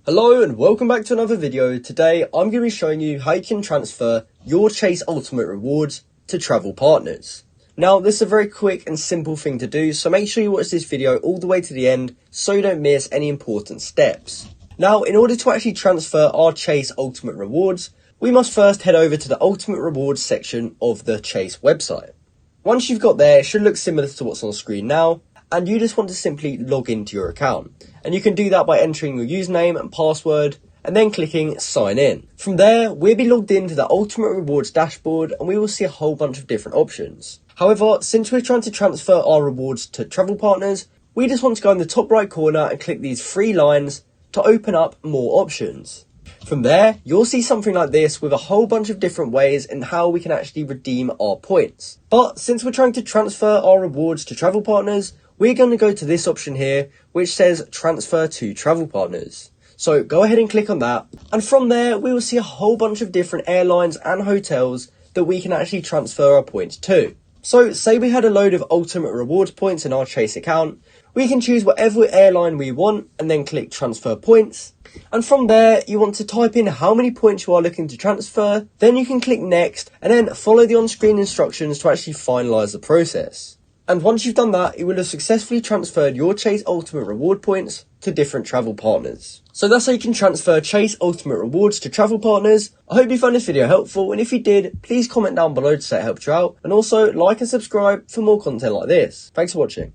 Hello and welcome back to another video. Today I'm going to be showing you how you can transfer your Chase Ultimate Rewards to travel partners. Now this is a very quick and simple thing to do, so make sure you watch this video all the way to the end so you don't miss any important steps. Now in order to actually transfer our Chase Ultimate Rewards, we must first head over to the Ultimate Rewards section of the Chase website. Once you've got there, it should look similar to what's on screen now, and you just want to simply log into your account. And you can do that by entering your username and password and then clicking sign in. From there, we'll be logged into the Ultimate Rewards dashboard and we will see a whole bunch of different options. However, since we're trying to transfer our rewards to travel partners, we just want to go in the top right corner and click these three lines to open up more options. From there, you'll see something like this with a whole bunch of different ways in how we can actually redeem our points. But since we're trying to transfer our rewards to travel partners, we're going to go to this option here, which says transfer to travel partners. So go ahead and click on that. And from there, we will see a whole bunch of different airlines and hotels that we can actually transfer our points to. So say we had a load of Ultimate Rewards points in our Chase account, we can choose whatever airline we want and then click transfer points. And from there, you want to type in how many points you are looking to transfer. Then you can click next and then follow the on-screen instructions to actually finalize the process. And once you've done that, it will have successfully transferred your Chase Ultimate Reward points to different travel partners. So that's how you can transfer Chase Ultimate Rewards to travel partners. I hope you found this video helpful, and if you did, please comment down below to say it helped you out, and also like and subscribe for more content like this. Thanks for watching.